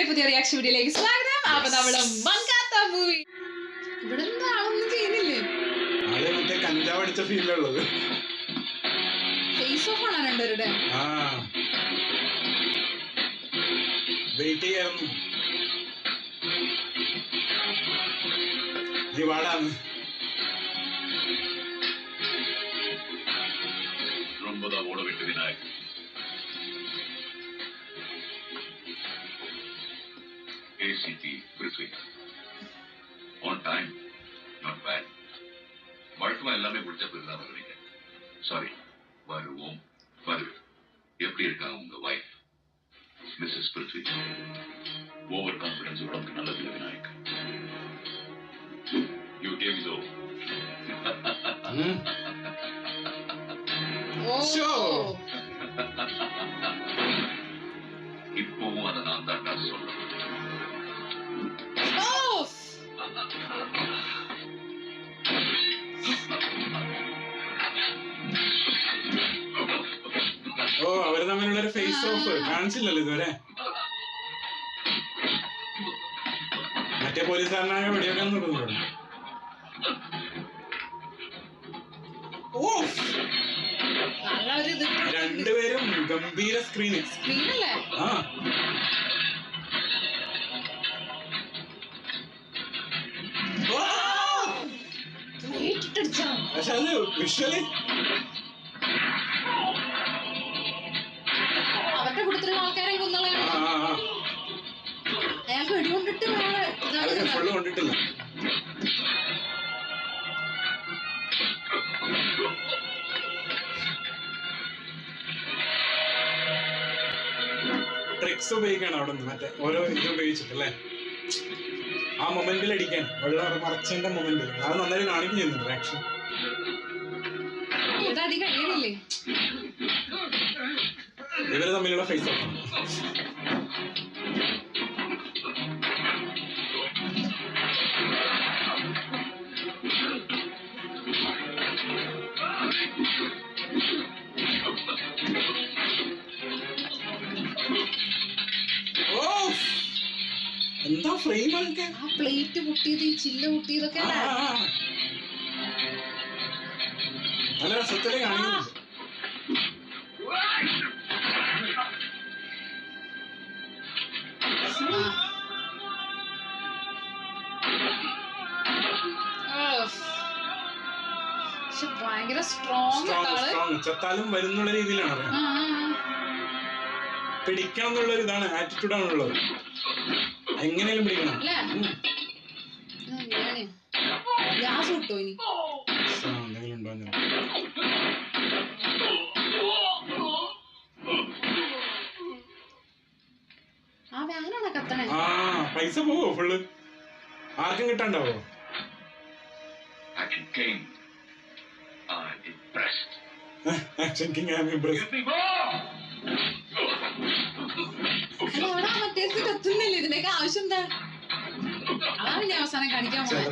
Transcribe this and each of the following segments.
പുതിയ റിയാക്ഷൻ വീഡിയോയിലേക്ക് സ്വാഗതം. അപ്പൊ നമ്മള് മങ്കാത്ത മൂവി ഇവിടെ ആളൊന്നും ചെയ്യുന്നില്ലേ? കഞ്ചാവ് അടിച്ച ഫീലുള്ളത് ഫേസ് ഓഫ് ആണ് രണ്ടുപേരുടെ. വെയിറ്റ് ചെയ്യായിരുന്നു. ജിവാടാണ് ഓട വിട്ട് Vinayak ACT Prithvi. On time, not bad. வழக்கமா எல்லாமே முடிச்ச பிறகுதான் வருவீங்க. சாரி, வருவோம். எப்படி இருக்காங்க உங்க wife Mrs Prithvi? Over confidence உடம்புக்கு நல்லது விநாயக். You came so. இப்பவும் அதை நான் தான் சொல்றேன். അവര് തമ്മിലുള്ളൊരു ഫേസ് ഓഫ് കാണിച്ചില്ലല്ലോ ഇതുവരെ. മറ്റേ പോലീസുകാരനായ വെടിവെക്കാൻ തുടങ്ങുന്നു. രണ്ടുപേരും ഗംഭീര സ്ക്രീനിങ്. പക്ഷെ അത് വിഷ്വലി അവരുടെ കൂട്ടത്തിലുള്ള ആൾക്കാരെ അയാൾക്ക് വെടികൊണ്ടിട്ട് ഫുള്ള് കൊണ്ടിട്ടില്ല. ട്രിക്സ് ഉപയോഗിക്കാണ് അവിടെ നിന്ന്, മറ്റേ ഓരോ ഇത് ഉപയോഗിച്ചിട്ടല്ലേ ആ മൊമെന്റിൽ അടിക്കാൻ. വെള്ളം മറച്ചതിന്റെ മൊമെന്റിൽ അത് നന്നായി കാണിക്കും ചെയ്യുന്നുണ്ട് ആക്ഷൻ. ഇവര് തമ്മിലുള്ള ഫേസ് ഓഫ് ആണ്. എന്താ ഫ്രെയിം ആൾക്കെ ആ പ്ലേറ്റ് പൊട്ടിയത്, ചില്ല് പൊട്ടിയതൊക്കെ നല്ല രസത്തില് കാണിക്കുന്നുണ്ട്. ഭയങ്കര സ്ട്രോങ്. ചത്താലും വരുന്നുള്ള രീതിയിലാണ് പിടിക്കണം എന്നുള്ളൊരു ഇതാണ്, ആറ്റിറ്റ്യൂഡാണുള്ളത്. എങ്ങനെയും പിടിക്കണം. പൈസ പോവോ ഫുള്ള്? ആർക്കും കിട്ടാണ്ടാവോ? Action King, I'm impressed. ഇതിനൊക്കെ ആവശ്യം എന്താ? അതാണ് ഞാൻ അവസാനം കാണിക്കാൻ പോകുന്നത്.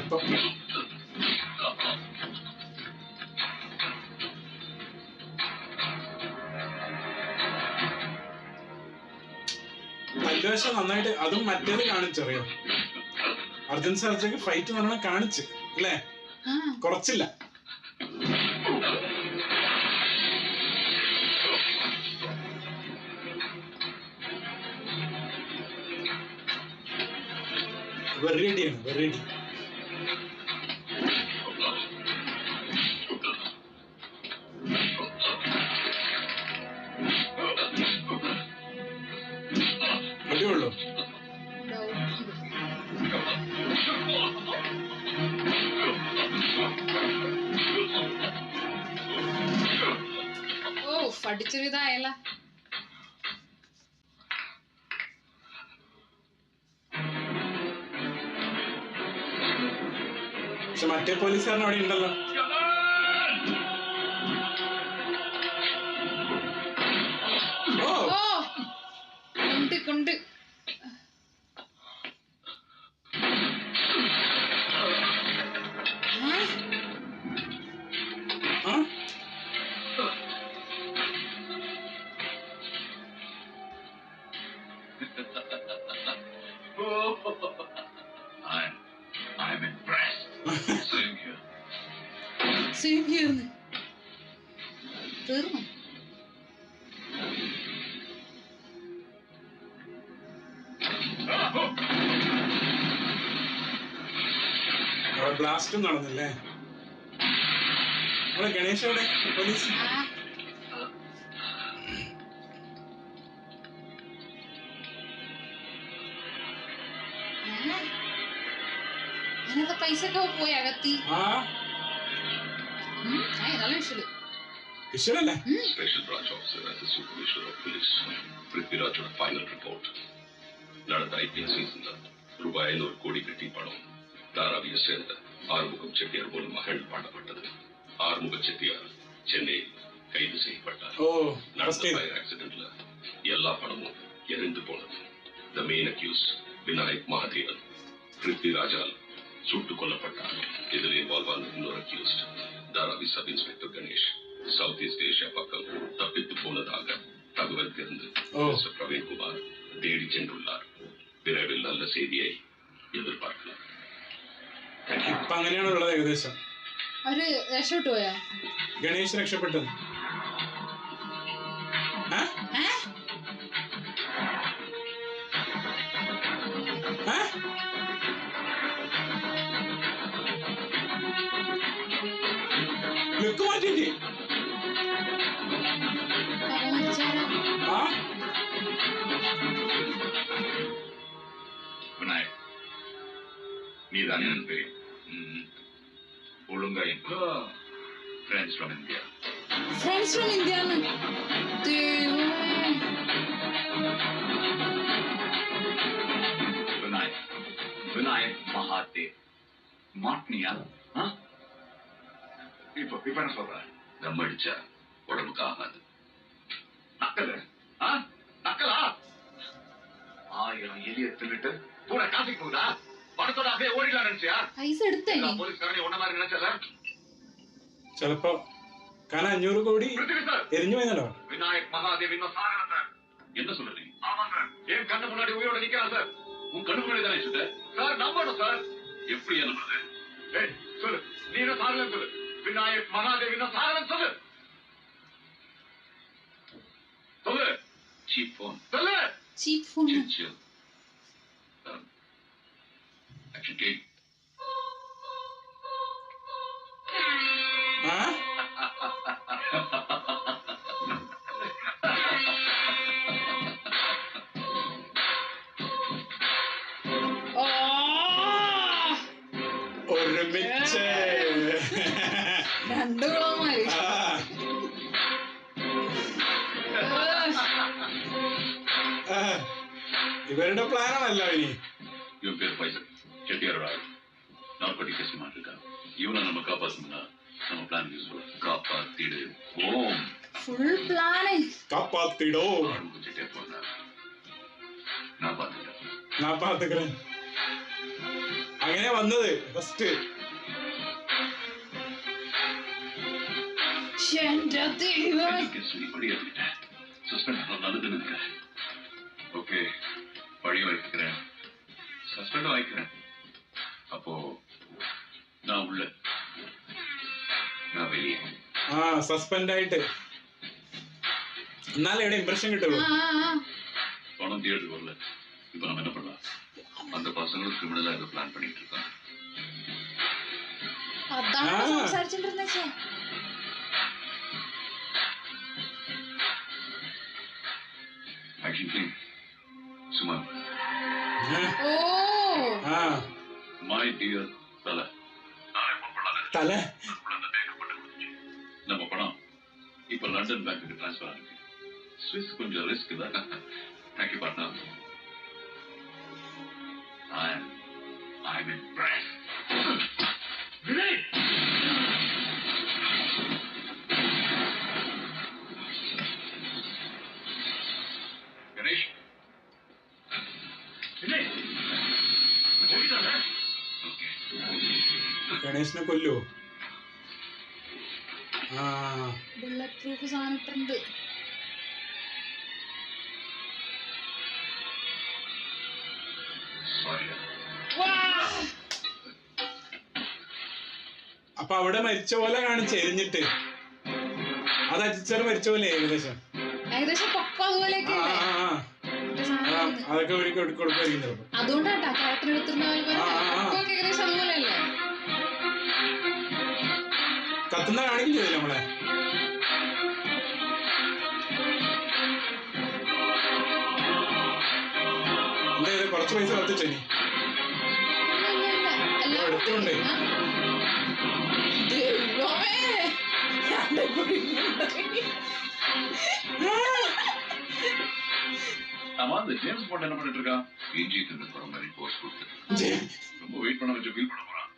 പല്ലുവശം നന്നായിട്ട് അതും മറ്റേത് കാണിച്ചറിയോ? അർജുൻ സർജയ്ക്ക് ഫൈറ്റ് നല്ലോണം കാണിച്ച് അല്ലേ? കുറച്ചില്ല. വെറൈറ്റിയാണ്, വെറൈറ്റി. അടിയുള്ളൂ. പഠിച്ചൊരു ഇതായല്ല. പക്ഷെ മറ്റേ പോലീസുകാരൻ അവിടെ ഉണ്ടല്ലോ. കൊണ്ട് സെയിം ഇയർന്ന് തീർന്നു. ബ്ലാസ്റ്റും നടന്നില്ലേ? നമ്മളെ ഗണേഷ് എവിടെ? പോലീസ് അങ്ങനത്തെ പൈസ ഒക്കെ പോയി അകത്തി. നല്ല വിഷയം വിഷയല്ലേ? Special branch officer as the supervisor of police. പൃഥ്വിരാജോட ഫൈനൽ റിപ്പോർട്ട്. നടന്ന IPL സീസണിൽ ரூபாய் 500 கோடி கட்டி பணம் தாராவியை சேர்ந்த ஆறுமுகம் செட்டியார் மூலம் மகள் பாடப்பட்டது. ஆறுமுகம் செட்டியார் சென்னையில் கைது செய்யப்பட்டார். நடந்த ஃபயர் ஆக்சிடென்ட்ல எல்லா பணமும் எரிந்து போனது. The main accused Vinayak Mahadevan பிருத்விராஜால் சுட்டுக் கொல்லப்பட்டார். இதில் இன்வால்வ் ஆன இன்னொரு accused Dharavi sub inspector Ganesh south east Asia பக்கம் தப்பித்து போனதாக தகவல் தெரிந்து மிஸ்டர் பிரவீன்குமார் தேடி சென்றுள்ளார். விரைவில் நல்ல செய்தியை എതിർപ്പാർക്കണം. ഇപ്പൊ അങ്ങനെയാണുള്ളത് ഏകദേശം. അവര് രക്ഷപ്പെട്ടു പോയാ? ഗണേശ് രക്ഷപ്പെട്ടു. ലുക്ക് മാറ്റിട്ട് விநாயக், நீதானே என் பேர்? ஒழுங்கா friends from India. Friends from India Vinayak, Vinayak Mahadev மாட்னியா? இப்போ என்ன சொல்ற? தம் அடிச்சா உடம்புக்கு ஆகாது. நக்கல நக்கலா? 1000 எலிய தின்னுட்டு பூரா காசிக்கு போகுதா? பணத்தோட அப்படியே ஓடிலாம் நினைச்சியா? പൈസ എടുത്തേ പോലീസുകാരനെ ഒന്ന மாதிரி நினைச்சல? ചിലപ്പോ കാരണം 500 കോടി എരിഞ്ഞു പോയല്ലോ. விநாயக் மகாதேவ் இன்னும் சாகல சார். என்ன சொல்றீங்க? ஆமா சார். என் கண்ணு முன்னாடி உயிரோட நிக்கிறான் சார். உன் கண்ணு முன்னாடி தானே சார்? சார் நம்பணும் சார். எப்படி நம்புறது? ஏய் சொல்லு, நீ என்ன சாகலன்னு சொல்லு. விநாயக் மகாதேவ் இன்னும் சாகலன்னு சொல்லு. சொல்லு. Cheap phone. சொல்லு. Cheap phone. Chill. Action take. ഒരുമിച്ച് രണ്ടു കുളമാര്. ഇവരുടെ പ്ലാനാണല്ലോ ഇനി. இவன் பேர் பைசல் செட்டியார் ராய். நார்கோட்டிக் கேஸ் மாட்டிருக்கான். இவனை நம்ம காப்பாத்தணும்னா நம்ம பிளான் யூஸ் பண்ணலாம். காப்பாத்திடு ஓம். Full plan. കാപ്പാത്തിടോ. ஆறுமுகம் செட்டியார் போனா நான் பாத்துக்கிறேன். ഞാൻ പാത്തുக்கிறேൻ. അങ്ങനെ വന്നത് ഫസ്റ്റ്. എന്റെ ദൈവം. சஸ்பெண்ட் நல்லதுன்னு நினைக்கிறேன். ஓகே, பழைய வைக்கிறேன், சஸ்பெண்ட் வாய்க்கிறேன். அப்போ நான் உள்ள, நான் வெளியே. സസ്പെൻഡ് ആയിട്ട് എന്നാലേ ഇവിടെ ഇംപ്രഷൻ കിട്ടുള്ളൂ. பணம் தேடி வரல. இப்ப நம்ம என்ன பண்ணலாம்? அந்த பசங்களும் கிரிமினலா ஏதோ பிளான் பண்ணிட்டு இருக்காங்க. അതാണ് സംസാരിച്ചോണ്ടിരുന്നേ. Action clean. Suman. My dear Tala. തല நம்ம பணம் இப்ப லண்டன் பேங்க்குக்கு டிரான்ஸ்பர் ஆகுது. ஸ்விஸ் கொஞ்சம் ரிஸ்க் தான். Thank you partner. I'm impressed. Vinay! Ganesh. Vinay. പോയിട്ടാണ്. Okay. ഗണേശിനെ കൊല്ലോ. ബുള്ളറ്റ് പ്രൂഫ് സാധനം ഇട്ടുണ്ട്. അപ്പൊ അവിടെ മരിച്ച പോലെ കാണിച്ച് എരിഞ്ഞിട്ട് അത് അജിച്ചർ മരിച്ച പോലെ ഏകദേശം ഏകദേശം പൊക്കം അതുപോലെയൊക്കെ ആ, അല്ലേ? ആ, ആ. മറ്റേ സാധനം അതൊക്കെ ഒരു കൊടുക്കുമായിരിക്കും ചിലപ്പോ. അതുകൊണ്ടാട്ടാ ക്യാരക്ടർ എടുത്തിരുന്ന പോലെ പൊക്കമൊക്കെ ഏകദേശം അതുപോലെയല്ലേ? കത്തുന്ന കാണിക്കും ചെയ്തില്ല നമ്മളെ. എന്താ ഇത് കുറച്ച് പൈസ കത്തിച്ചോ നീ എടുത്തോണ്ടേ? ஆமா அந்த ஜேம்ஸ் பாண்ட் என்ன பண்ணிட்டு இருக்கான்? இன்ஜின் போற மாதிரி போஸ்ட் கொடுத்து ரொம்ப வெயிட் பண்ண வச்சு ஃபீல் பண்ண போறான்.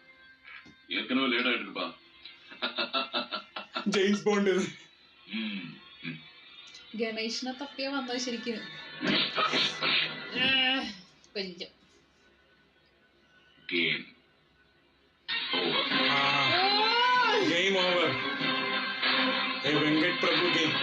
ஏற்கனவே லேட் ஆயிட்டு இருப்பா. James bond. ഗണേഷിനെ തപ്പിയ വന്നത് ശരിക്കും കൊഞ്ചം. Game over. Game over. Venkat Prabhu game.